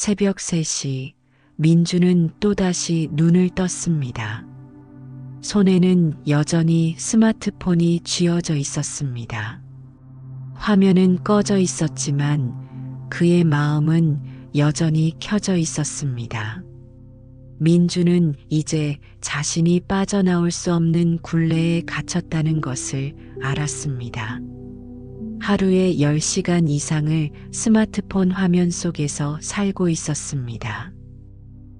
새벽 3시 민주는 또다시 눈을 떴습니다. 손에는 여전히 스마트폰이 쥐어져 있었습니다. 화면은 꺼져 있었지만 그의 마음은 여전히 켜져 있었습니다. 민주는 이제 자신이 빠져나올 수 없는 굴레에 갇혔다는 것을 알았습니다. 하루에 10시간 이상을 스마트폰 화면 속에서 살고 있었습니다.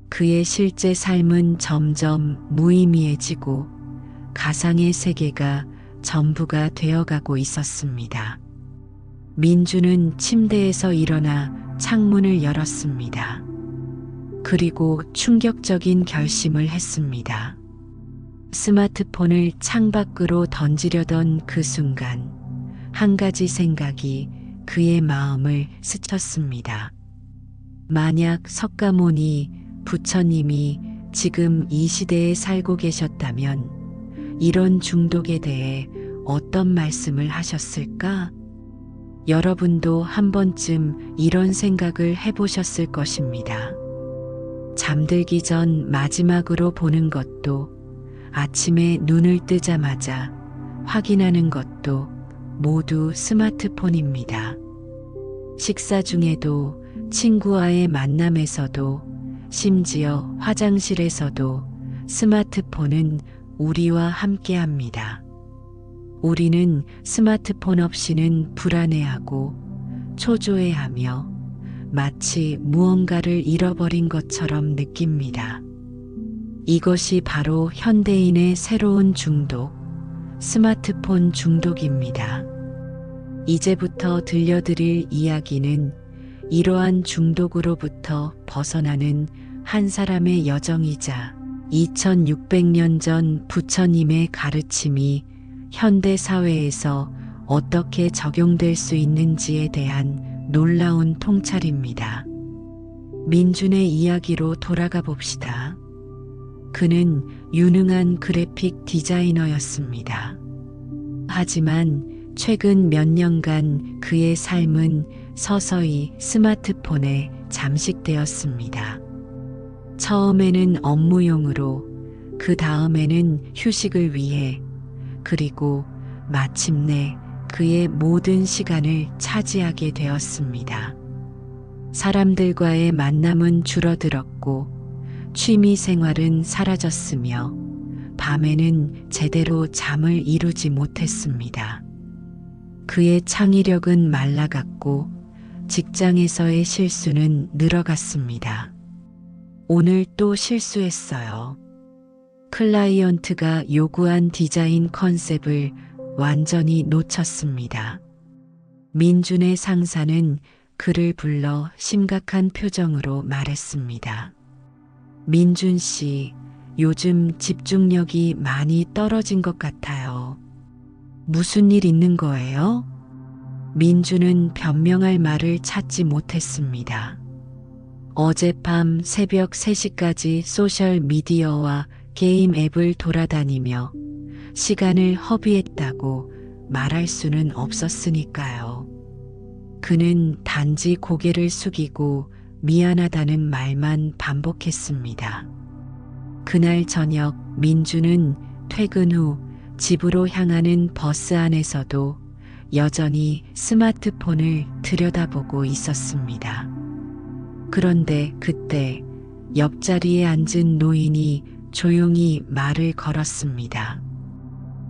그의 실제 삶은 점점 무의미해지고 가상의 세계가 전부가 되어가고 있었습니다. 민주는 침대에서 일어나 창문을 열었습니다. 그리고 충격적인 결심을 했습니다. 스마트폰을 창밖으로 던지려던 그 순간 한 가지 생각이 그의 마음을 스쳤습니다. 만약 석가모니 부처님이 지금 이 시대에 살고 계셨다면 이런 중독에 대해 어떤 말씀을 하셨을까? 여러분도 한 번쯤 이런 생각을 해보셨을 것입니다. 잠들기 전 마지막으로 보는 것도, 아침에 눈을 뜨자마자 확인하는 것도 모두 스마트폰입니다. 식사 중에도, 친구와의 만남에서도, 심지어 화장실에서도 스마트폰은 우리와 함께합니다. 우리는 스마트폰 없이는 불안해하고 초조해하며 마치 무언가를 잃어버린 것처럼 느낍니다. 이것이 바로 현대인의 새로운 중독, 스마트폰 중독입니다. 이제부터 들려드릴 이야기는 이러한 중독으로부터 벗어나는 한 사람의 여정이자 2600년 전 부처님의 가르침이 현대 사회에서 어떻게 적용될 수 있는지에 대한 놀라운 통찰입니다. 민준의 이야기로 돌아가 봅시다. 그는 유능한 그래픽 디자이너였습니다. 하지만 최근 몇 년간 그의 삶은 서서히 스마트폰에 잠식되었습니다. 처음에는 업무용으로, 그 다음에는 휴식을 위해, 그리고 마침내 그의 모든 시간을 차지하게 되었습니다. 사람들과의 만남은 줄어들었고 취미 생활은 사라졌으며 밤에는 제대로 잠을 이루지 못했습니다. 그의 창의력은 말라갔고 직장에서의 실수는 늘어갔습니다. 오늘 또 실수했어요. 클라이언트가 요구한 디자인 컨셉을 완전히 놓쳤습니다. 민준의 상사는 그를 불러 심각한 표정으로 말했습니다. 민준 씨, 요즘 집중력이 많이 떨어진 것 같아요. 무슨 일 있는 거예요? 민준은 변명할 말을 찾지 못했습니다. 어젯밤 새벽 3시까지 소셜미디어와 게임 앱을 돌아다니며 시간을 허비했다고 말할 수는 없었으니까요. 그는 단지 고개를 숙이고 미안하다는 말만 반복했습니다. 그날 저녁 민주는 퇴근 후 집으로 향하는 버스 안에서도 여전히 스마트폰을 들여다보고 있었습니다. 그런데 그때 옆자리에 앉은 노인이 조용히 말을 걸었습니다.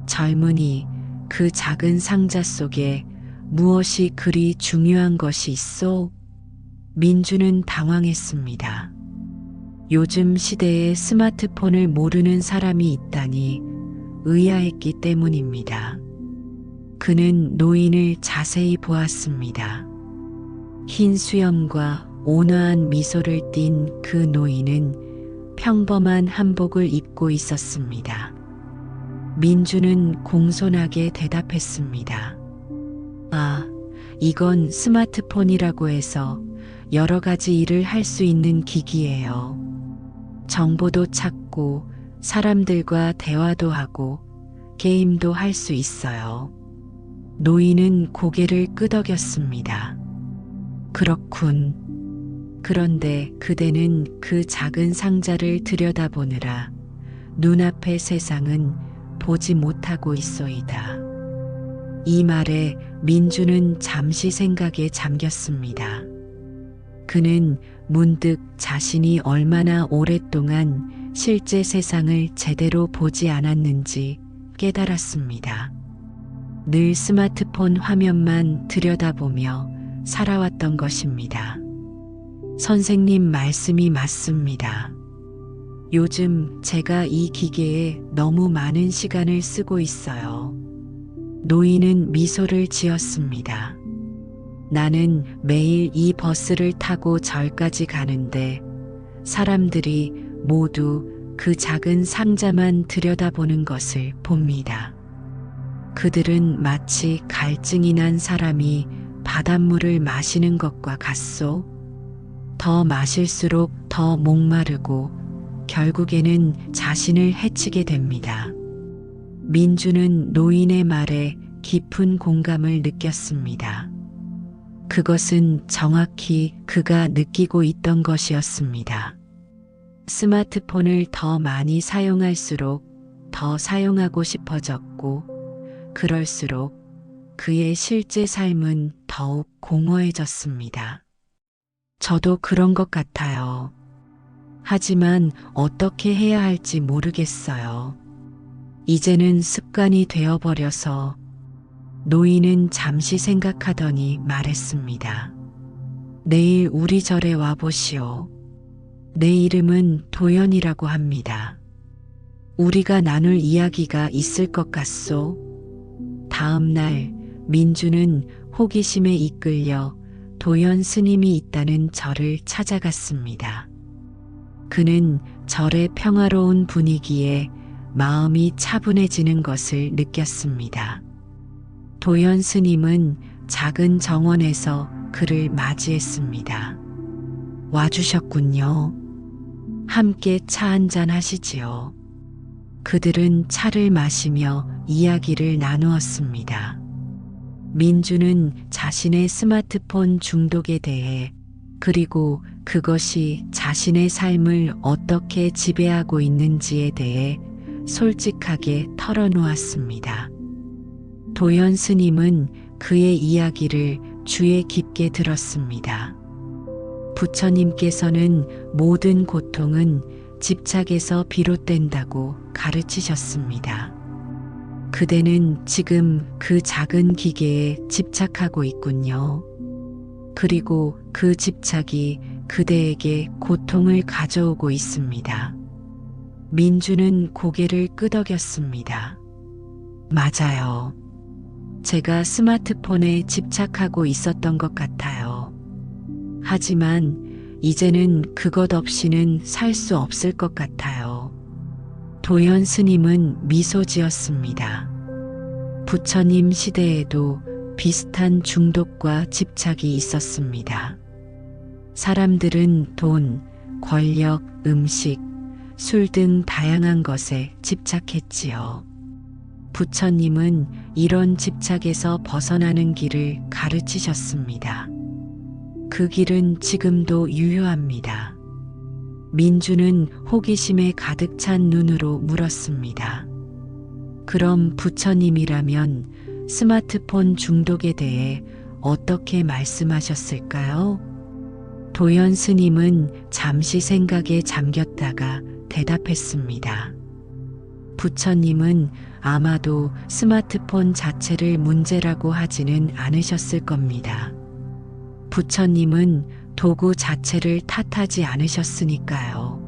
젊은이, 그 작은 상자 속에 무엇이 그리 중요한 것이 있소? 민주는 당황했습니다. 요즘 시대에 스마트폰을 모르는 사람이 있다니 의아했기 때문입니다. 그는 노인을 자세히 보았습니다. 흰 수염과 온화한 미소를 띤 그 노인은 평범한 한복을 입고 있었습니다. 민주는 공손하게 대답했습니다. 아, 이건 스마트폰이라고 해서 여러 가지 일을 할 수 있는 기기예요. 정보도 찾고 사람들과 대화도 하고 게임도 할 수 있어요. 노인은 고개를 끄덕였습니다. 그렇군. 그런데 그대는 그 작은 상자를 들여다보느라 눈앞의 세상은 보지 못하고 있소이다. 이 말에 민주는 잠시 생각에 잠겼습니다. 그는 문득 자신이 얼마나 오랫동안 실제 세상을 제대로 보지 않았는지 깨달았습니다. 늘 스마트폰 화면만 들여다보며 살아왔던 것입니다. 선생님 말씀이 맞습니다. 요즘 제가 이 기계에 너무 많은 시간을 쓰고 있어요. 노인은 미소를 지었습니다. 나는 매일 이 버스를 타고 절까지 가는데 사람들이 모두 그 작은 상자만 들여다보는 것을 봅니다. 그들은 마치 갈증이 난 사람이 바닷물을 마시는 것과 같소. 더 마실수록 더 목마르고 결국에는 자신을 해치게 됩니다. 민주는 노인의 말에 깊은 공감을 느꼈습니다. 그것은 정확히 그가 느끼고 있던 것이었습니다. 스마트폰을 더 많이 사용할수록 더 사용하고 싶어졌고, 그럴수록 그의 실제 삶은 더욱 공허해졌습니다. 저도 그런 것 같아요. 하지만 어떻게 해야 할지 모르겠어요. 이제는 습관이 되어버려서. 노인은 잠시 생각하더니 말했습니다. 내일 우리 절에 와보시오. 내 이름은 도연이라고 합니다. 우리가 나눌 이야기가 있을 것 같소. 다음 날 민주는 호기심에 이끌려 도연 스님이 있다는 절을 찾아갔습니다. 그는 절의 평화로운 분위기에 마음이 차분해지는 것을 느꼈습니다. 도연 스님은 작은 정원에서 그를 맞이했습니다. 와주셨군요. 함께 차 한잔 하시지요. 그들은 차를 마시며 이야기를 나누었습니다. 민주는 자신의 스마트폰 중독에 대해, 그리고 그것이 자신의 삶을 어떻게 지배하고 있는지에 대해 솔직하게 털어놓았습니다. 도연 스님은 그의 이야기를 주의 깊게 들었습니다. 부처님께서는 모든 고통은 집착에서 비롯된다고 가르치셨습니다. 그대는 지금 그 작은 기계에 집착하고 있군요. 그리고 그 집착이 그대에게 고통을 가져오고 있습니다. 민주는 고개를 끄덕였습니다. 맞아요. 제가 스마트폰에 집착하고 있었던 것 같아요. 하지만 이제는 그것 없이는 살 수 없을 것 같아요. 도연 스님은 미소 지었습니다. 부처님 시대에도 비슷한 중독과 집착이 있었습니다. 사람들은 돈, 권력, 음식, 술 등 다양한 것에 집착했지요. 부처님은 이런 집착에서 벗어나는 길을 가르치셨습니다. 그 길은 지금도 유효합니다. 민주는 호기심에 가득 찬 눈으로 물었습니다. 그럼 부처님이라면 스마트폰 중독에 대해 어떻게 말씀하셨을까요? 도연 스님은 잠시 생각에 잠겼다가 대답했습니다. 부처님은 아마도 스마트폰 자체를 문제라고 하지는 않으셨을 겁니다. 부처님은 도구 자체를 탓하지 않으셨으니까요.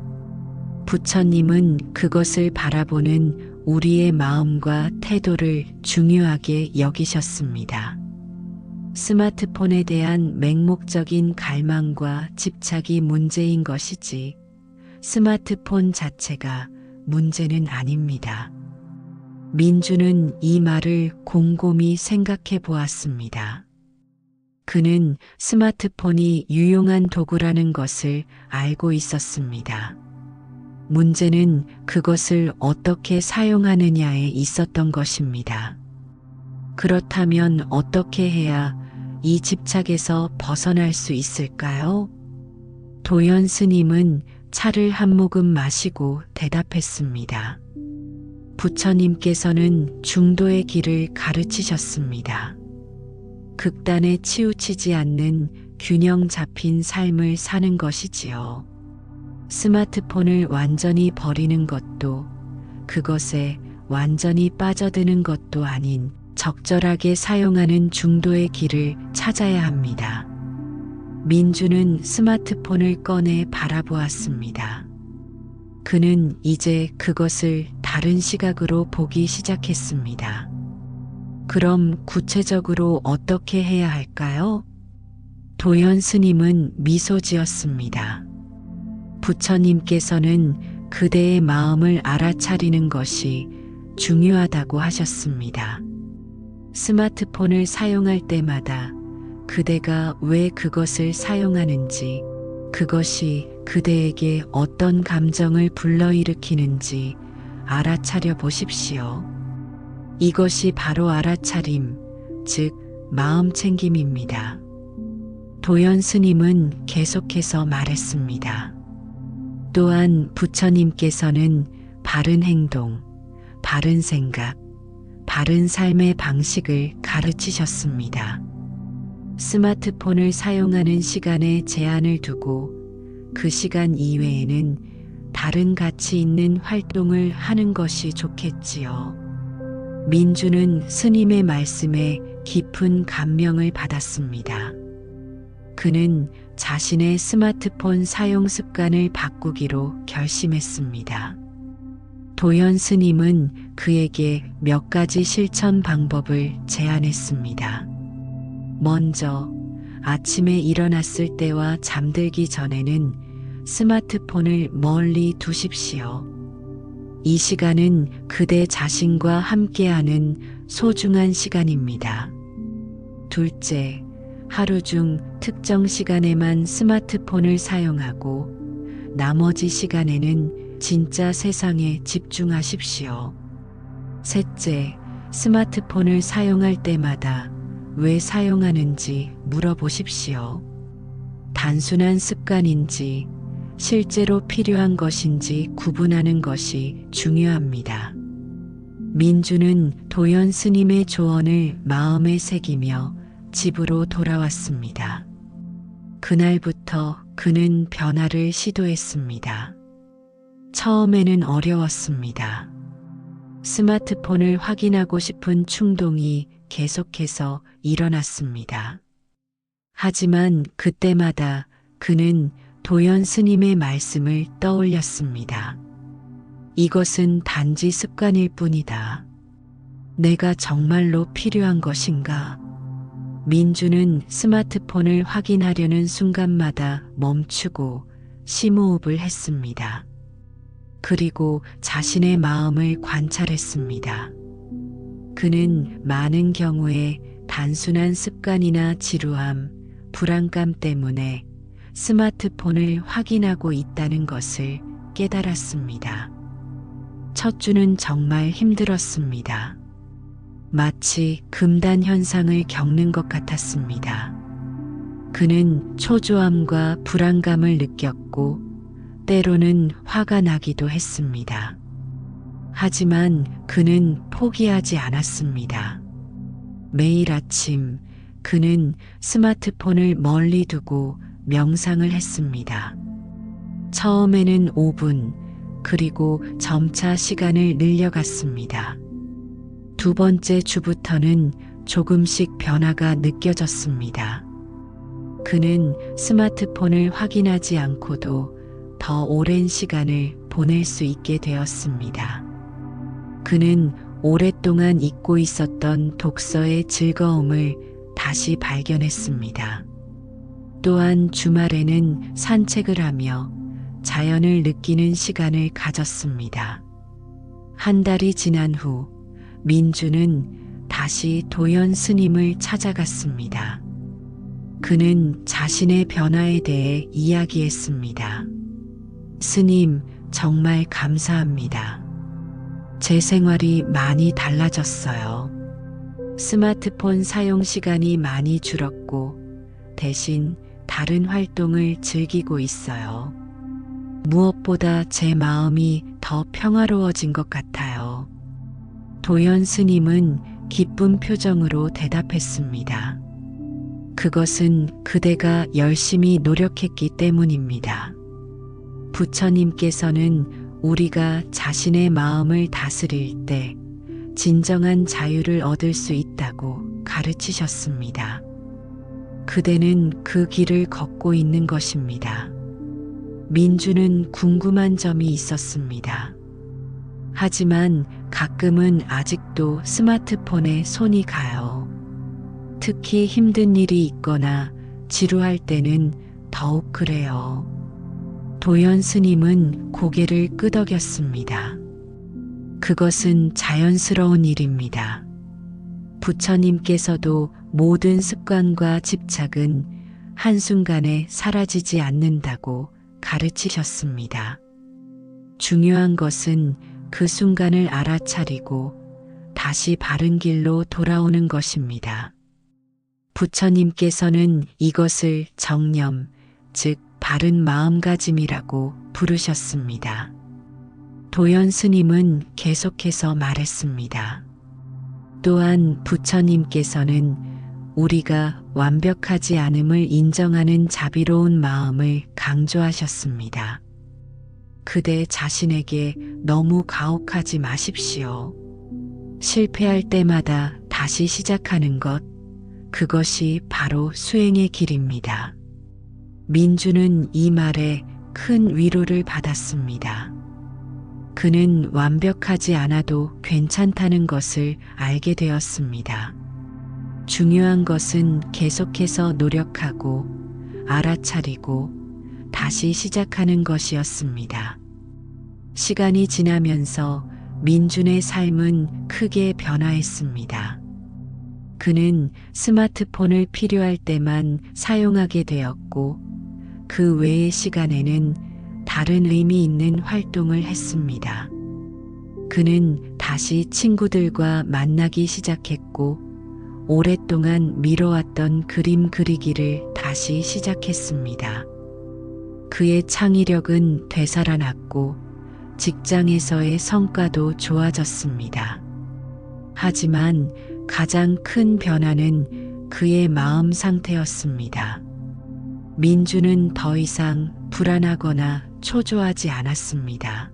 부처님은 그것을 바라보는 우리의 마음과 태도를 중요하게 여기셨습니다. 스마트폰에 대한 맹목적인 갈망과 집착이 문제인 것이지, 스마트폰 자체가 문제는 아닙니다. 민주는 이 말을 곰곰이 생각해 보았습니다. 그는 스마트폰이 유용한 도구라는 것을 알고 있었습니다. 문제는 그것을 어떻게 사용하느냐에 있었던 것입니다. 그렇다면 어떻게 해야 이 집착에서 벗어날 수 있을까요? 도연 스님은 차를 한 모금 마시고 대답했습니다. 부처님께서는 중도의 길을 가르치셨습니다. 극단에 치우치지 않는 균형 잡힌 삶을 사는 것이지요. 스마트폰을 완전히 버리는 것도 그것에 완전히 빠져드는 것도 아닌 적절하게 사용하는 중도의 길을 찾아야 합니다. 민주는 스마트폰을 꺼내 바라보았습니다. 그는 이제 그것을 다른 시각으로 보기 시작했습니다. 그럼 구체적으로 어떻게 해야 할까요? 도연 스님은 미소 지었습니다. 부처님께서는 그대의 마음을 알아차리는 것이 중요하다고 하셨습니다. 스마트폰을 사용할 때마다 그대가 왜 그것을 사용하는지, 그것이 그대에게 어떤 감정을 불러일으키는지 알아차려 보십시오. 이것이 바로 알아차림, 즉 마음 챙김입니다. 도연 스님은 계속해서 말했습니다. 또한 부처님께서는 바른 행동, 바른 생각, 바른 삶의 방식을 가르치셨습니다. 스마트폰을 사용하는 시간에 제한을 두고 그 시간 이외에는 다른 가치 있는 활동을 하는 것이 좋겠지요. 민주는 스님의 말씀에 깊은 감명을 받았습니다. 그는 자신의 스마트폰 사용 습관을 바꾸기로 결심했습니다. 도연 스님은 그에게 몇 가지 실천 방법을 제안했습니다. 먼저, 아침에 일어났을 때와 잠들기 전에는 스마트폰을 멀리 두십시오. 이 시간은 그대 자신과 함께하는 소중한 시간입니다. 둘째, 하루 중 특정 시간에만 스마트폰을 사용하고 나머지 시간에는 진짜 세상에 집중하십시오. 셋째, 스마트폰을 사용할 때마다 왜 사용하는지 물어보십시오. 단순한 습관인지 실제로 필요한 것인지 구분하는 것이 중요합니다. 민주는 도연 스님의 조언을 마음에 새기며 집으로 돌아왔습니다. 그날부터 그는 변화를 시도했습니다. 처음에는 어려웠습니다. 스마트폰을 확인하고 싶은 충동이 계속해서 일어났습니다. 하지만 그때마다 그는 도연 스님의 말씀을 떠올렸습니다. 이것은 단지 습관일 뿐이다. 내가 정말로 필요한 것인가? 민주는 스마트폰을 확인하려는 순간마다 멈추고 심호흡을 했습니다. 그리고 자신의 마음을 관찰했습니다. 그는 많은 경우에 단순한 습관이나 지루함, 불안감 때문에 스마트폰을 확인하고 있다는 것을 깨달았습니다. 첫 주는 정말 힘들었습니다. 마치 금단 현상을 겪는 것 같았습니다. 그는 초조함과 불안감을 느꼈고 때로는 화가 나기도 했습니다. 하지만 그는 포기하지 않았습니다. 매일 아침 그는 스마트폰을 멀리 두고 명상을 했습니다. 처음에는 5분, 그리고 점차 시간을 늘려갔습니다. 두 번째 주부터는 조금씩 변화가 느껴졌습니다. 그는 스마트폰을 확인하지 않고도 더 오랜 시간을 보낼 수 있게 되었습니다. 그는 오랫동안 잊고 있었던 독서의 즐거움을 다시 발견했습니다. 또한 주말에는 산책을 하며 자연을 느끼는 시간을 가졌습니다. 한 달이 지난 후 민주는 다시 도연 스님을 찾아갔습니다. 그는 자신의 변화에 대해 이야기했습니다. 스님, 정말 감사합니다. 제 생활이 많이 달라졌어요. 스마트폰 사용 시간이 많이 줄었고 대신 다른 활동을 즐기고 있어요. 무엇보다 제 마음이 더 평화로워진 것 같아요. 도연 스님은 기쁜 표정으로 대답했습니다. 그것은 그대가 열심히 노력했기 때문입니다. 부처님께서는 우리가 자신의 마음을 다스릴 때 진정한 자유를 얻을 수 있다고 가르치셨습니다. 그대는 그 길을 걷고 있는 것입니다. 민주는 궁금한 점이 있었습니다. 하지만 가끔은 아직도 스마트폰에 손이 가요. 특히 힘든 일이 있거나 지루할 때는 더욱 그래요. 도연 스님은 고개를 끄덕였습니다. 그것은 자연스러운 일입니다. 부처님께서도 모든 습관과 집착은 한순간에 사라지지 않는다고 가르치셨습니다. 중요한 것은 그 순간을 알아차리고 다시 바른 길로 돌아오는 것입니다. 부처님께서는 이것을 정념, 즉 바른 마음가짐이라고 부르셨습니다. 도연 스님은 계속해서 말했습니다. 또한 부처님께서는 우리가 완벽하지 않음을 인정하는 자비로운 마음을 강조하셨습니다. 그대 자신에게 너무 가혹하지 마십시오. 실패할 때마다 다시 시작하는 것, 그것이 바로 수행의 길입니다. 민주는 이 말에 큰 위로를 받았습니다. 그는 완벽하지 않아도 괜찮다는 것을 알게 되었습니다. 중요한 것은 계속해서 노력하고 알아차리고 다시 시작하는 것이었습니다. 시간이 지나면서 민준의 삶은 크게 변화했습니다. 그는 스마트폰을 필요할 때만 사용하게 되었고 그 외의 시간에는 다른 의미 있는 활동을 했습니다. 그는 다시 친구들과 만나기 시작했고 오랫동안 미뤄왔던 그림 그리기를 다시 시작했습니다. 그의 창의력은 되살아났고 직장에서의 성과도 좋아졌습니다. 하지만 가장 큰 변화는 그의 마음 상태였습니다. 민주는 더 이상 불안하거나 초조하지 않았습니다.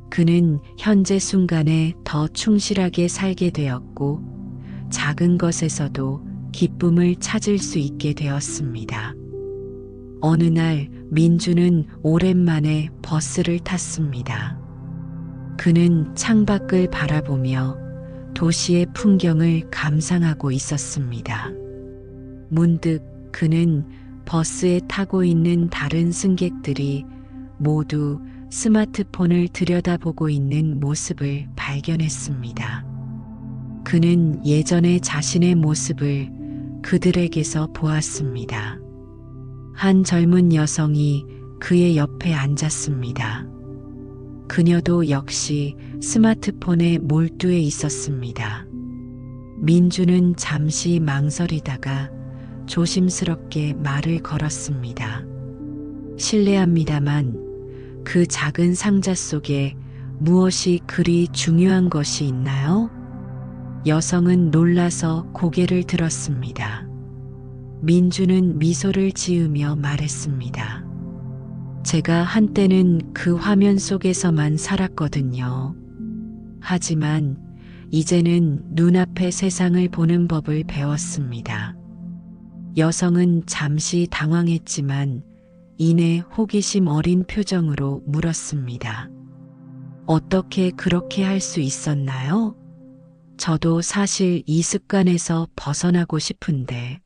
그는 현재 순간에 더 충실하게 살게 되었고 작은 것에서도 기쁨을 찾을 수 있게 되었습니다. 어느 날 민주는 오랜만에 버스를 탔습니다. 그는 창밖을 바라보며 도시의 풍경을 감상하고 있었습니다. 문득 그는 버스에 타고 있는 다른 승객들이 모두 스마트폰을 들여다보고 있는 모습을 발견했습니다. 그는 예전의 자신의 모습을 그들에게서 보았습니다. 한 젊은 여성이 그의 옆에 앉았습니다. 그녀도 역시 스마트폰에 몰두해 있었습니다. 민주는 잠시 망설이다가 조심스럽게 말을 걸었습니다. 실례합니다만 그 작은 상자 속에 무엇이 그리 중요한 것이 있나요? 여성은 놀라서 고개를 들었습니다. 민주는 미소를 지으며 말했습니다. 제가 한때는 그 화면 속에서만 살았거든요. 하지만 이제는 눈앞의 세상을 보는 법을 배웠습니다. 여성은 잠시 당황했지만 이내 호기심 어린 표정으로 물었습니다. 어떻게 그렇게 할 수 있었나요? 저도 사실 이 습관에서 벗어나고 싶은데.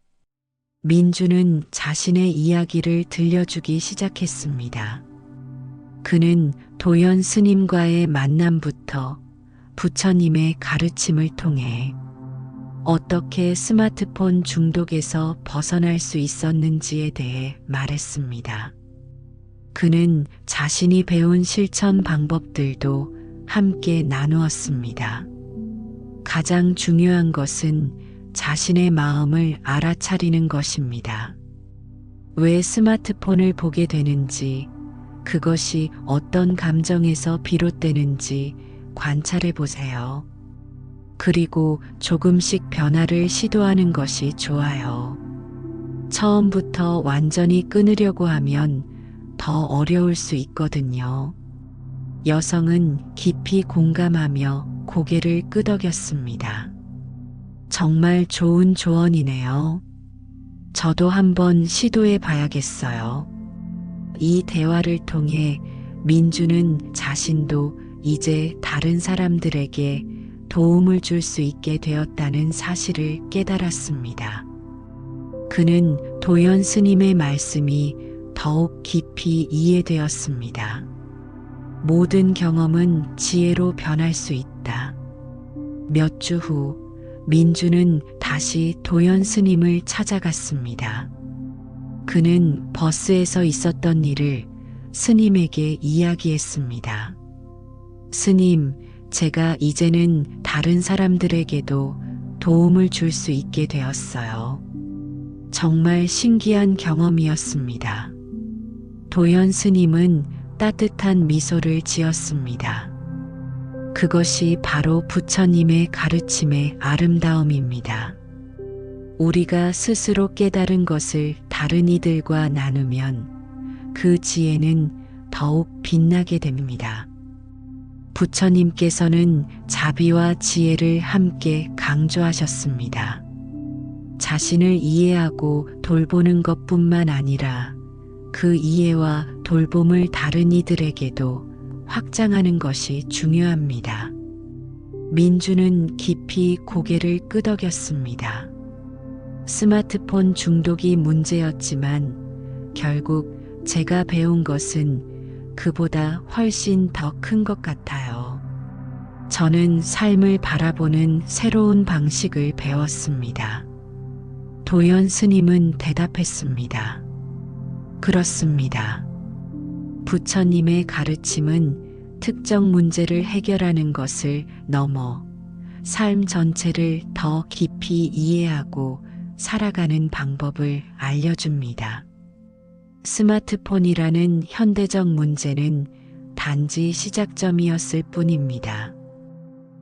민주는 자신의 이야기를 들려주기 시작했습니다. 그는 도연 스님과의 만남부터 부처님의 가르침을 통해 어떻게 스마트폰 중독에서 벗어날 수 있었는지에 대해 말했습니다. 그는 자신이 배운 실천 방법들도 함께 나누었습니다. 가장 중요한 것은 자신의 마음을 알아차리는 것입니다. 왜 스마트폰을 보게 되는지, 그것이 어떤 감정에서 비롯되는지 관찰해 보세요. 그리고 조금씩 변화를 시도하는 것이 좋아요. 처음부터 완전히 끊으려고 하면 더 어려울 수 있거든요. 여성은 깊이 공감하며 고개를 끄덕였습니다. 정말 좋은 조언이네요. 저도 한번 시도해 봐야겠어요. 이 대화를 통해 민주는 자신도 이제 다른 사람들에게 도움을 줄 수 있게 되었다는 사실을 깨달았습니다. 그는 도연 스님의 말씀이 더욱 깊이 이해되었습니다. 모든 경험은 지혜로 변할 수 있다. 몇 주 후, 민주는 다시 도연 스님을 찾아갔습니다. 그는 버스에서 있었던 일을 스님에게 이야기했습니다. 스님, 제가 이제는 다른 사람들에게도 도움을 줄 수 있게 되었어요. 정말 신기한 경험이었습니다. 도연 스님은 따뜻한 미소를 지었습니다. 그것이 바로 부처님의 가르침의 아름다움입니다. 우리가 스스로 깨달은 것을 다른 이들과 나누면 그 지혜는 더욱 빛나게 됩니다. 부처님께서는 자비와 지혜를 함께 강조하셨습니다. 자신을 이해하고 돌보는 것뿐만 아니라 그 이해와 돌봄을 다른 이들에게도 확장하는 것이 중요합니다. 민주는 깊이 고개를 끄덕였습니다. 스마트폰 중독이 문제였지만 결국 제가 배운 것은 그보다 훨씬 더 큰 것 같아요. 저는 삶을 바라보는 새로운 방식을 배웠습니다. 도연 스님은 대답했습니다. 그렇습니다. 부처님의 가르침은 특정 문제를 해결하는 것을 넘어 삶 전체를 더 깊이 이해하고 살아가는 방법을 알려줍니다. 스마트폰이라는 현대적 문제는 단지 시작점이었을 뿐입니다.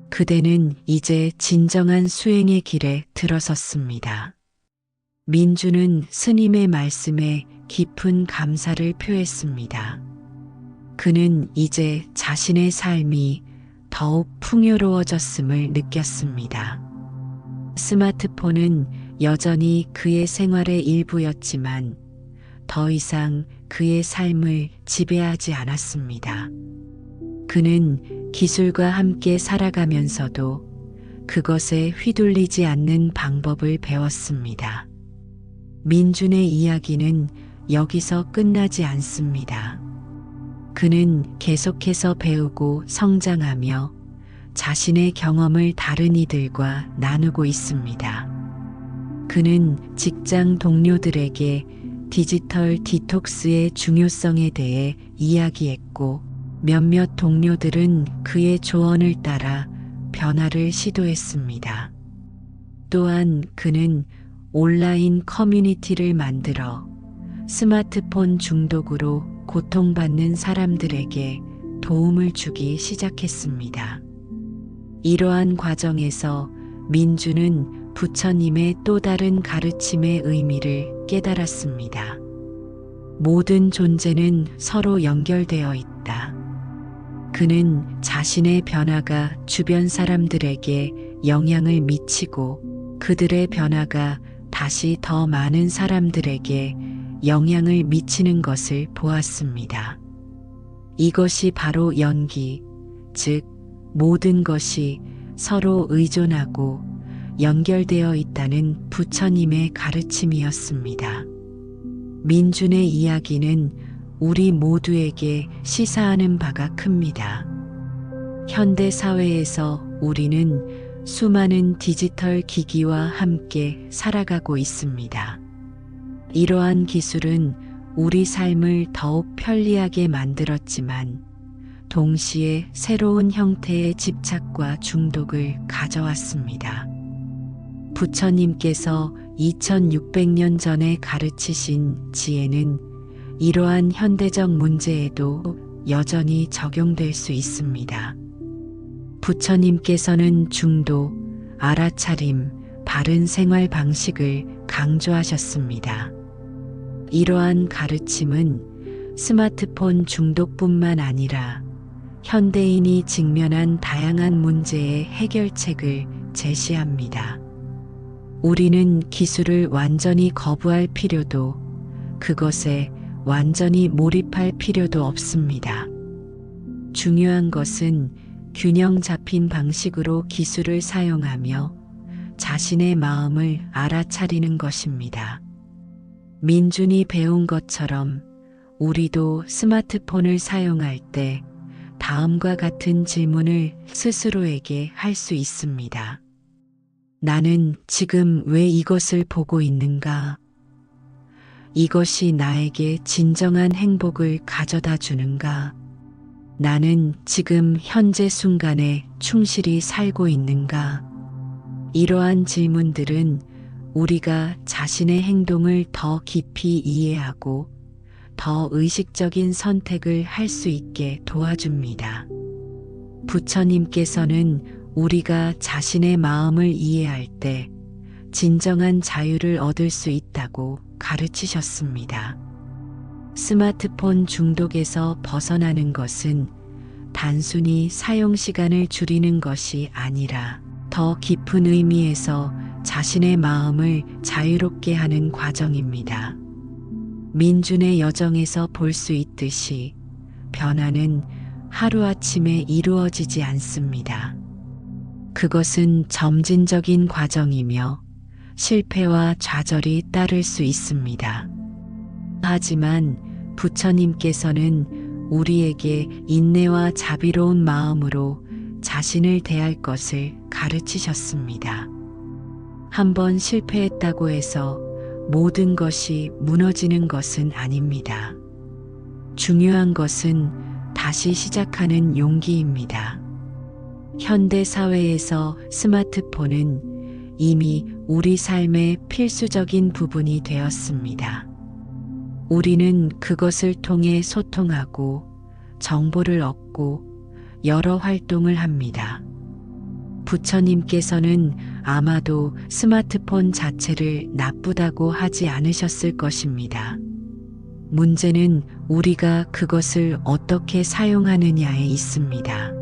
그대는 이제 진정한 수행의 길에 들어섰습니다. 민주는 스님의 말씀에 깊은 감사를 표했습니다. 그는 이제 자신의 삶이 더욱 풍요로워졌음을 느꼈습니다. 스마트폰은 여전히 그의 생활의 일부였지만 더 이상 그의 삶을 지배하지 않았습니다. 그는 기술과 함께 살아가면서도 그것에 휘둘리지 않는 방법을 배웠습니다. 민준의 이야기는 여기서 끝나지 않습니다. 그는 계속해서 배우고 성장하며 자신의 경험을 다른 이들과 나누고 있습니다. 그는 직장 동료들에게 디지털 디톡스의 중요성에 대해 이야기했고 몇몇 동료들은 그의 조언을 따라 변화를 시도했습니다. 또한 그는 온라인 커뮤니티를 만들어 스마트폰 중독으로 고통받는 사람들에게 도움을 주기 시작했습니다. 이러한 과정에서 민주는 부처님의 또 다른 가르침의 의미를 깨달았습니다. 모든 존재는 서로 연결되어 있다. 그는 자신의 변화가 주변 사람들에게 영향을 미치고 그들의 변화가 다시 더 많은 사람들에게 영향을 미치는 것을 보았습니다. 이것이 바로 연기, 즉 모든 것이 서로 의존하고 연결되어 있다는 부처님의 가르침이었습니다. 민준의 이야기는 우리 모두에게 시사하는 바가 큽니다. 현대 사회에서 우리는 수많은 디지털 기기와 함께 살아가고 있습니다. 이러한 기술은 우리 삶을 더욱 편리하게 만들었지만 동시에 새로운 형태의 집착과 중독을 가져왔습니다. 부처님께서 2600년 전에 가르치신 지혜는 이러한 현대적 문제에도 여전히 적용될 수 있습니다. 부처님께서는 중도, 알아차림, 바른 생활 방식을 강조하셨습니다. 이러한 가르침은 스마트폰 중독뿐만 아니라 현대인이 직면한 다양한 문제의 해결책을 제시합니다. 우리는 기술을 완전히 거부할 필요도, 그것에 완전히 몰입할 필요도 없습니다. 중요한 것은 균형 잡힌 방식으로 기술을 사용하며 자신의 마음을 알아차리는 것입니다. 민준이 배운 것처럼 우리도 스마트폰을 사용할 때 다음과 같은 질문을 스스로에게 할 수 있습니다. 나는 지금 왜 이것을 보고 있는가? 이것이 나에게 진정한 행복을 가져다 주는가? 나는 지금 현재 순간에 충실히 살고 있는가? 이러한 질문들은 우리가 자신의 행동을 더 깊이 이해하고 더 의식적인 선택을 할 수 있게 도와줍니다. 부처님께서는 우리가 자신의 마음을 이해할 때 진정한 자유를 얻을 수 있다고 가르치셨습니다. 스마트폰 중독에서 벗어나는 것은 단순히 사용 시간을 줄이는 것이 아니라 더 깊은 의미에서 자신의 마음을 자유롭게 하는 과정입니다. 민준의 여정에서 볼 수 있듯이 변화는 하루아침에 이루어지지 않습니다. 그것은 점진적인 과정이며 실패와 좌절이 따를 수 있습니다. 하지만 부처님께서는 우리에게 인내와 자비로운 마음으로 자신을 대할 것을 가르치셨습니다. 한번 실패했다고 해서 모든 것이 무너지는 것은 아닙니다. 중요한 것은 다시 시작하는 용기입니다. 현대 사회에서 스마트폰은 이미 우리 삶의 필수적인 부분이 되었습니다. 우리는 그것을 통해 소통하고 정보를 얻고 여러 활동을 합니다. 부처님께서는 아마도 스마트폰 자체를 나쁘다고 하지 않으셨을 것입니다. 문제는 우리가 그것을 어떻게 사용하느냐에 있습니다.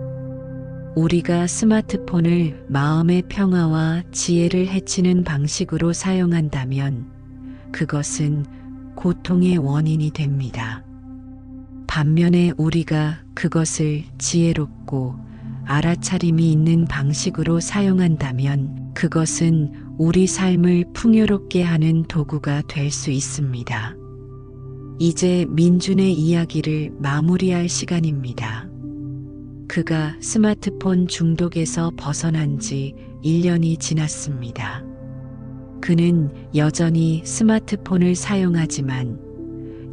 우리가 스마트폰을 마음의 평화와 지혜를 해치는 방식으로 사용한다면 그것은 고통의 원인이 됩니다. 반면에 우리가 그것을 지혜롭고 알아차림이 있는 방식으로 사용한다면 그것은 우리 삶을 풍요롭게 하는 도구가 될 수 있습니다. 이제 민준의 이야기를 마무리할 시간입니다. 그가 스마트폰 중독에서 벗어난 지 1년이 지났습니다. 그는 여전히 스마트폰을 사용하지만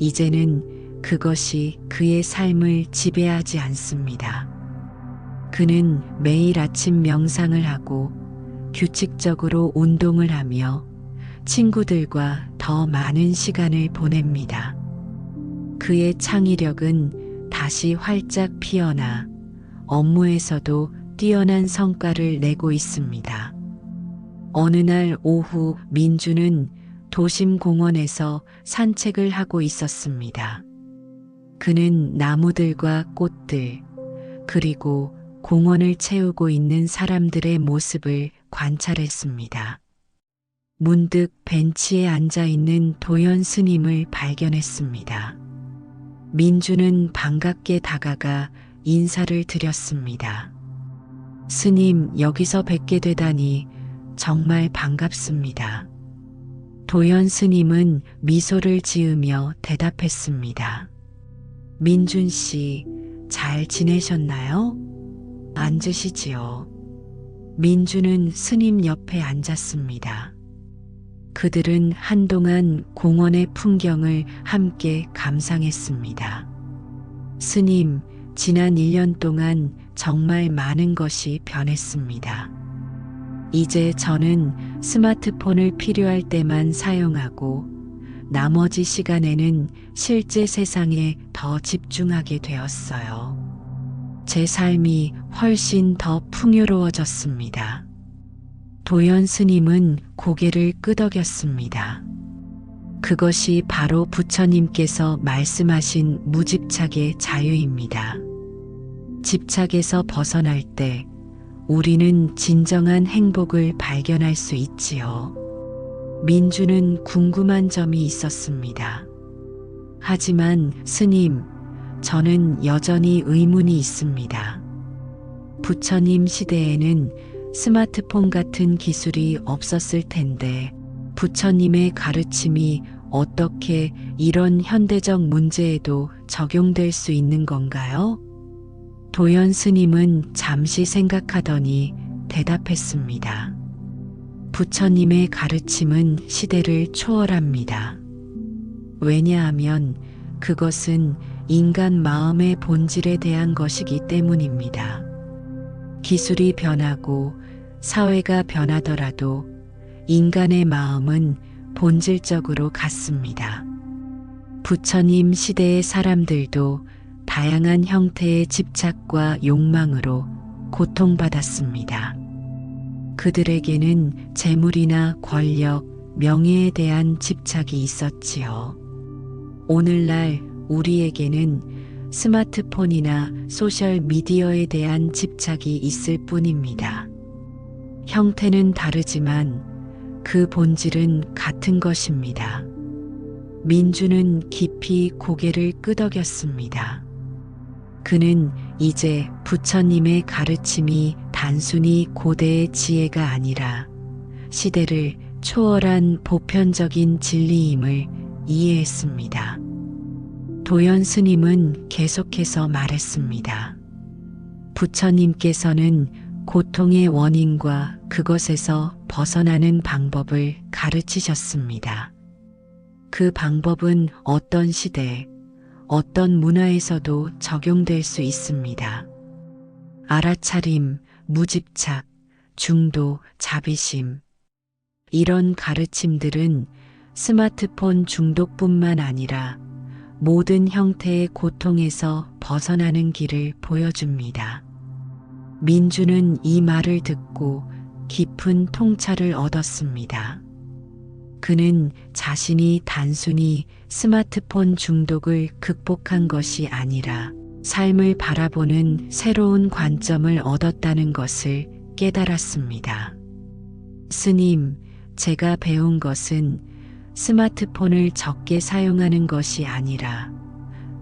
이제는 그것이 그의 삶을 지배하지 않습니다. 그는 매일 아침 명상을 하고 규칙적으로 운동을 하며 친구들과 더 많은 시간을 보냅니다. 그의 창의력은 다시 활짝 피어나 업무에서도 뛰어난 성과를 내고 있습니다. 어느 날 오후 민준은 도심 공원에서 산책을 하고 있었습니다. 그는 나무들과 꽃들, 그리고 공원을 채우고 있는 사람들의 모습을 관찰했습니다. 문득 벤치에 앉아 있는 도연 스님을 발견했습니다. 민준은 반갑게 다가가 인사를 드렸습니다. 스님, 여기서 뵙게 되다니 정말 반갑습니다. 도연 스님은 미소를 지으며 대답했습니다. 민준 씨, 잘 지내셨나요? 앉으시지요. 민준은 스님 옆에 앉았습니다. 그들은 한동안 공원의 풍경을 함께 감상했습니다. 스님, 지난 1년 동안 정말 많은 것이 변했습니다. 이제 저는 스마트폰을 필요할 때만 사용하고 나머지 시간에는 실제 세상에 더 집중하게 되었어요. 제 삶이 훨씬 더 풍요로워졌습니다. 도연 스님은 고개를 끄덕였습니다. 그것이 바로 부처님께서 말씀하신 무집착의 자유입니다. 집착에서 벗어날 때 우리는 진정한 행복을 발견할 수 있지요. 민주는 궁금한 점이 있었습니다. 하지만 스님, 저는 여전히 의문이 있습니다. 부처님 시대에는 스마트폰 같은 기술이 없었을 텐데 부처님의 가르침이 어떻게 이런 현대적 문제에도 적용될 수 있는 건가요? 도연 스님은 잠시 생각하더니 대답했습니다. 부처님의 가르침은 시대를 초월합니다. 왜냐하면 그것은 인간 마음의 본질에 대한 것이기 때문입니다. 기술이 변하고 사회가 변하더라도 인간의 마음은 본질적으로 같습니다. 부처님 시대의 사람들도 다양한 형태의 집착과 욕망으로 고통받았습니다. 그들에게는 재물이나 권력, 명예에 대한 집착이 있었지요. 오늘날 우리에게는 스마트폰이나 소셜미디어에 대한 집착이 있을 뿐입니다. 형태는 다르지만 그 본질은 같은 것입니다. 민주는 깊이 고개를 끄덕였습니다. 그는 이제 부처님의 가르침이 단순히 고대의 지혜가 아니라 시대를 초월한 보편적인 진리임을 이해했습니다. 도연 스님은 계속해서 말했습니다. 부처님께서는 고통의 원인과 그것에서 벗어나는 방법을 가르치셨습니다. 그 방법은 어떤 시대, 어떤 문화에서도 적용될 수 있습니다. 알아차림, 무집착, 중도, 자비심. 이런 가르침들은 스마트폰 중독뿐만 아니라 모든 형태의 고통에서 벗어나는 길을 보여줍니다. 민주는 이 말을 듣고 깊은 통찰을 얻었습니다. 그는 자신이 단순히 스마트폰 중독을 극복한 것이 아니라 삶을 바라보는 새로운 관점을 얻었다는 것을 깨달았습니다. 스님, 제가 배운 것은 스마트폰을 적게 사용하는 것이 아니라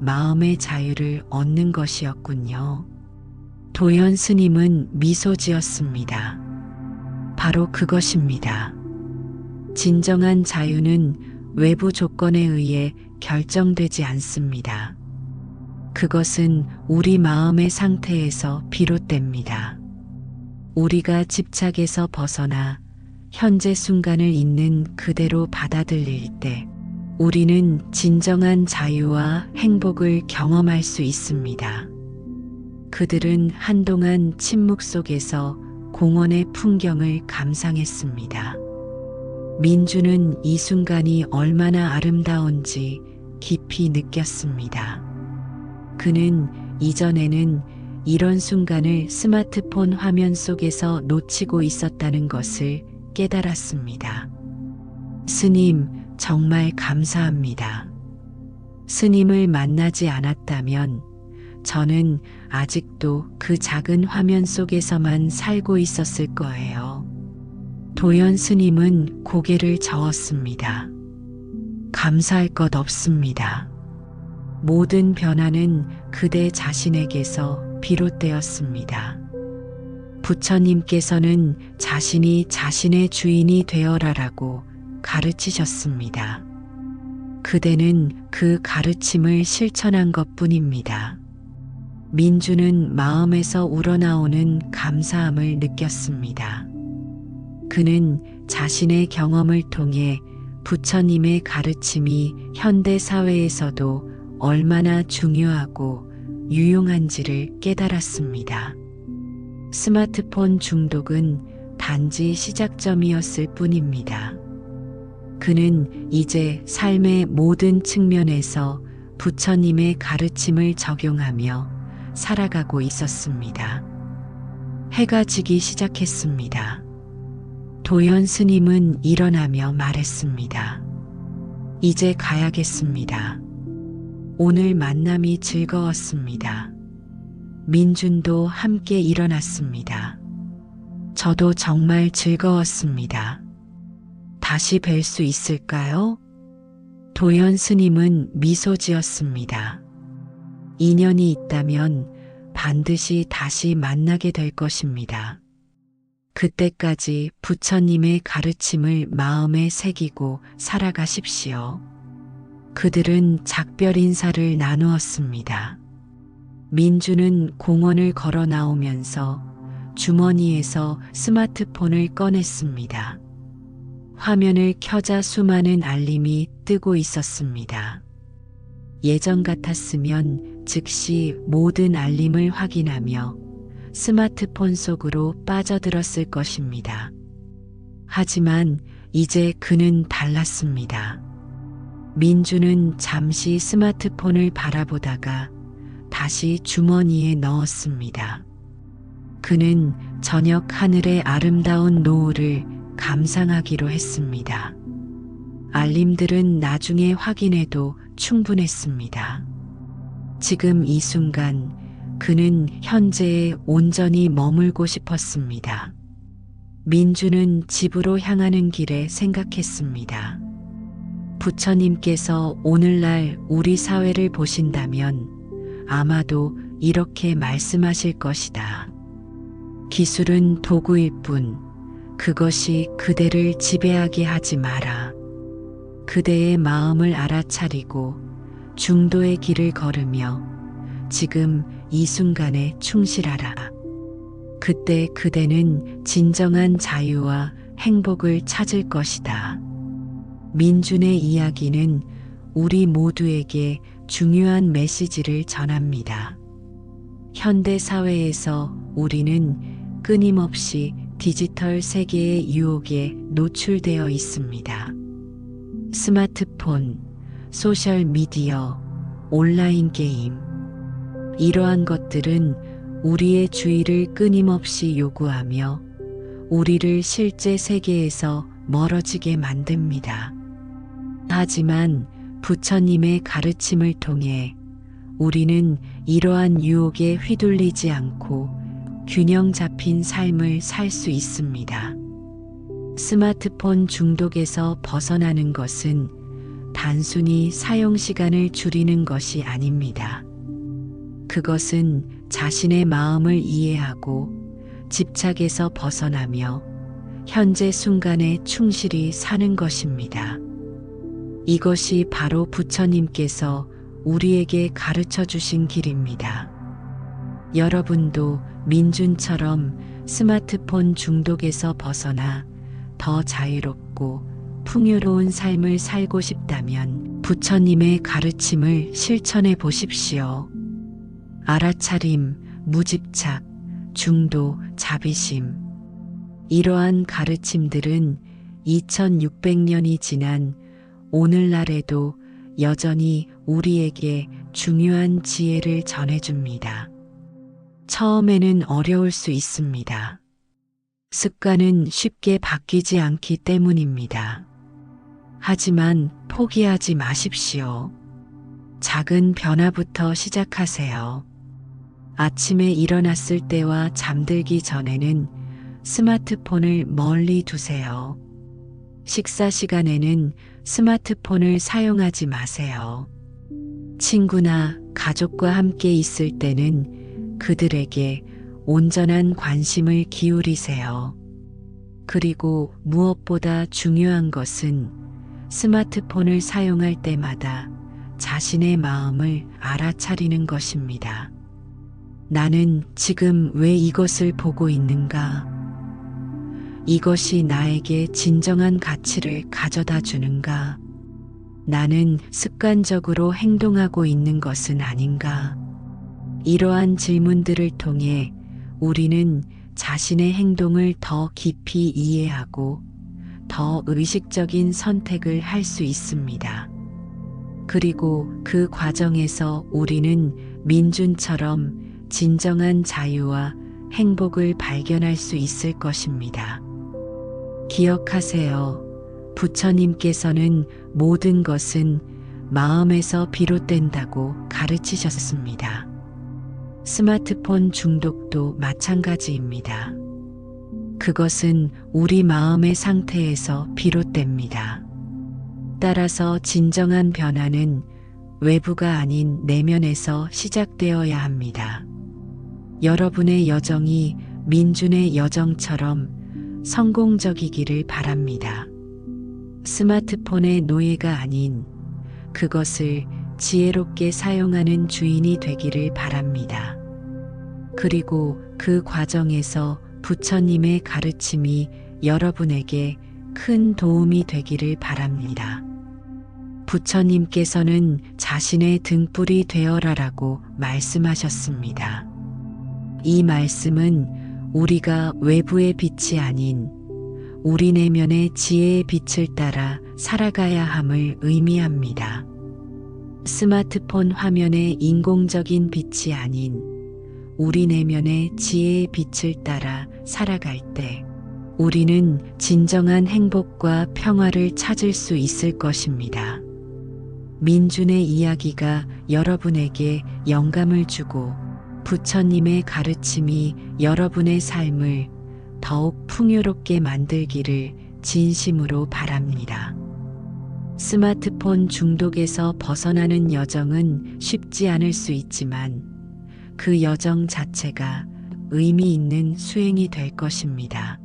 마음의 자유를 얻는 것이었군요. 도연 스님은 미소 지었습니다. 바로 그것입니다. 진정한 자유는 외부 조건에 의해 결정되지 않습니다. 그것은 우리 마음의 상태에서 비롯됩니다. 우리가 집착에서 벗어나 현재 순간을 있는 그대로 받아들일 때 우리는 진정한 자유와 행복을 경험할 수 있습니다. 그들은 한동안 침묵 속에서 공원의 풍경을 감상했습니다. 민주는 이 순간이 얼마나 아름다운지 깊이 느꼈습니다. 그는 이전에는 이런 순간을 스마트폰 화면 속에서 놓치고 있었다는 것을 깨달았습니다. 스님, 정말 감사합니다. 스님을 만나지 않았다면 저는 아직도 그 작은 화면 속에서만 살고 있었을 거예요. 도연 스님은 고개를 저었습니다. 감사할 것 없습니다. 모든 변화는 그대 자신에게서 비롯되었습니다. 부처님께서는 자신이 자신의 주인이 되어라라고 가르치셨습니다. 그대는 그 가르침을 실천한 것뿐입니다. 민주는 마음에서 우러나오는 감사함을 느꼈습니다. 그는 자신의 경험을 통해 부처님의 가르침이 현대 사회에서도 얼마나 중요하고 유용한지를 깨달았습니다. 스마트폰 중독은 단지 시작점이었을 뿐입니다. 그는 이제 삶의 모든 측면에서 부처님의 가르침을 적용하며 살아가고 있었습니다. 해가 지기 시작했습니다. 도연 스님은 일어나며 말했습니다. 이제 가야겠습니다. 오늘 만남이 즐거웠습니다. 민준도 함께 일어났습니다. 저도 정말 즐거웠습니다. 다시 뵐 수 있을까요? 도연 스님은 미소 지었습니다. 인연이 있다면 반드시 다시 만나게 될 것입니다. 그때까지 부처님의 가르침을 마음에 새기고 살아가십시오. 그들은 작별 인사를 나누었습니다. 민주는 공원을 걸어 나오면서 주머니에서 스마트폰을 꺼냈습니다. 화면을 켜자 수많은 알림이 뜨고 있었습니다. 예전 같았으면 즉시 모든 알림을 확인하며 스마트폰 속으로 빠져들었을 것입니다. 하지만 이제 그는 달랐습니다. 민주는 잠시 스마트폰을 바라보다가 다시 주머니에 넣었습니다. 그는 저녁 하늘의 아름다운 노을을 감상하기로 했습니다. 알림들은 나중에 확인해도 충분했습니다. 지금 이 순간 그는 현재에 온전히 머물고 싶었습니다. 민주는 집으로 향하는 길에 생각했습니다. 부처님께서 오늘날 우리 사회를 보신다면 아마도 이렇게 말씀하실 것이다. 기술은 도구일 뿐 그것이 그대를 지배하게 하지 마라. 그대의 마음을 알아차리고 중도의 길을 걸으며 지금 이 순간에 충실하라. 그때 그대는 진정한 자유와 행복을 찾을 것이다. 민준의 이야기는 우리 모두에게 중요한 메시지를 전합니다. 현대 사회에서 우리는 끊임없이 디지털 세계의 유혹에 노출되어 있습니다. 스마트폰, 소셜미디어, 온라인 게임. 이러한 것들은 우리의 주의를 끊임없이 요구하며 우리를 실제 세계에서 멀어지게 만듭니다. 하지만 부처님의 가르침을 통해 우리는 이러한 유혹에 휘둘리지 않고 균형 잡힌 삶을 살 수 있습니다. 스마트폰 중독에서 벗어나는 것은 단순히 사용 시간을 줄이는 것이 아닙니다. 그것은 자신의 마음을 이해하고 집착에서 벗어나며 현재 순간에 충실히 사는 것입니다. 이것이 바로 부처님께서 우리에게 가르쳐 주신 길입니다. 여러분도 민준처럼 스마트폰 중독에서 벗어나 더 자유롭고 풍요로운 삶을 살고 싶다면 부처님의 가르침을 실천해 보십시오. 알아차림, 무집착, 중도, 자비심. 이러한 가르침들은 2600년이 지난 오늘날에도 여전히 우리에게 중요한 지혜를 전해줍니다. 처음에는 어려울 수 있습니다. 습관은 쉽게 바뀌지 않기 때문입니다. 하지만 포기하지 마십시오. 작은 변화부터 시작하세요. 아침에 일어났을 때와 잠들기 전에는 스마트폰을 멀리 두세요. 식사 시간에는 스마트폰을 사용하지 마세요. 친구나 가족과 함께 있을 때는 그들에게 온전한 관심을 기울이세요. 그리고 무엇보다 중요한 것은 스마트폰을 사용할 때마다 자신의 마음을 알아차리는 것입니다. 나는 지금 왜 이것을 보고 있는가? 이것이 나에게 진정한 가치를 가져다 주는가? 나는 습관적으로 행동하고 있는 것은 아닌가? 이러한 질문들을 통해 우리는 자신의 행동을 더 깊이 이해하고 더 의식적인 선택을 할 수 있습니다. 그리고 그 과정에서 우리는 민준처럼 진정한 자유와 행복을 발견할 수 있을 것입니다. 기억하세요. 부처님께서는 모든 것은 마음에서 비롯된다고 가르치셨습니다. 스마트폰 중독도 마찬가지입니다. 그것은 우리 마음의 상태에서 비롯됩니다. 따라서 진정한 변화는 외부가 아닌 내면에서 시작되어야 합니다. 여러분의 여정이 민준의 여정처럼 성공적이기를 바랍니다. 스마트폰의 노예가 아닌 그것을 지혜롭게 사용하는 주인이 되기를 바랍니다. 그리고 그 과정에서 부처님의 가르침이 여러분에게 큰 도움이 되기를 바랍니다. 부처님께서는 자신의 등불이 되어라라고 말씀하셨습니다. 이 말씀은 우리가 외부의 빛이 아닌 우리 내면의 지혜의 빛을 따라 살아가야 함을 의미합니다. 스마트폰 화면의 인공적인 빛이 아닌 우리 내면의 지혜의 빛을 따라 살아갈 때 우리는 진정한 행복과 평화를 찾을 수 있을 것입니다. 민준의 이야기가 여러분에게 영감을 주고 부처님의 가르침이 여러분의 삶을 더욱 풍요롭게 만들기를 진심으로 바랍니다. 스마트폰 중독에서 벗어나는 여정은 쉽지 않을 수 있지만 그 여정 자체가 의미 있는 수행이 될 것입니다.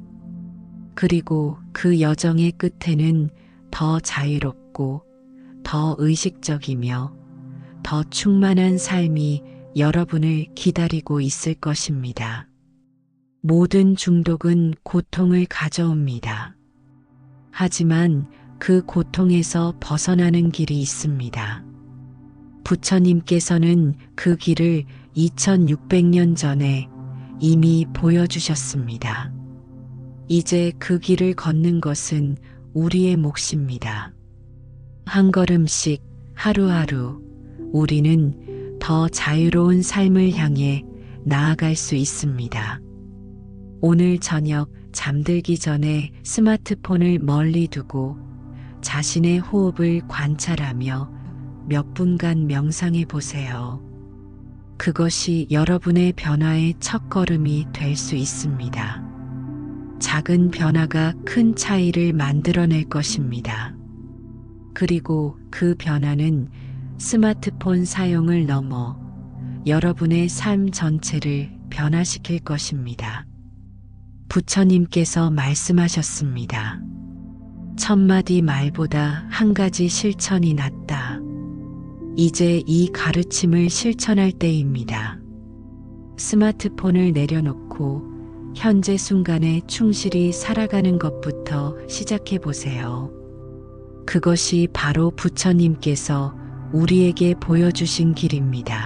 그리고 그 여정의 끝에는 더 자유롭고 더 의식적이며 더 충만한 삶이 여러분을 기다리고 있을 것입니다. 모든 중독은 고통을 가져옵니다. 하지만 그 고통에서 벗어나는 길이 있습니다. 부처님께서는 그 길을 2600년 전에 이미 보여주셨습니다. 이제 그 길을 걷는 것은 우리의 몫입니다. 한 걸음씩 하루하루 우리는 더 자유로운 삶을 향해 나아갈 수 있습니다. 오늘 저녁 잠들기 전에 스마트폰을 멀리 두고 자신의 호흡을 관찰하며 몇 분간 명상해 보세요. 그것이 여러분의 변화의 첫걸음이 될 수 있습니다. 작은 변화가 큰 차이를 만들어낼 것입니다. 그리고 그 변화는 스마트폰 사용을 넘어 여러분의 삶 전체를 변화시킬 것입니다. 부처님께서 말씀하셨습니다. 1000마디 말보다 한 가지 실천이 낫다. 이제 이 가르침을 실천할 때입니다. 스마트폰을 내려놓고 현재 순간에 충실히 살아가는 것부터 시작해 보세요. 그것이 바로 부처님께서 우리에게 보여주신 길입니다.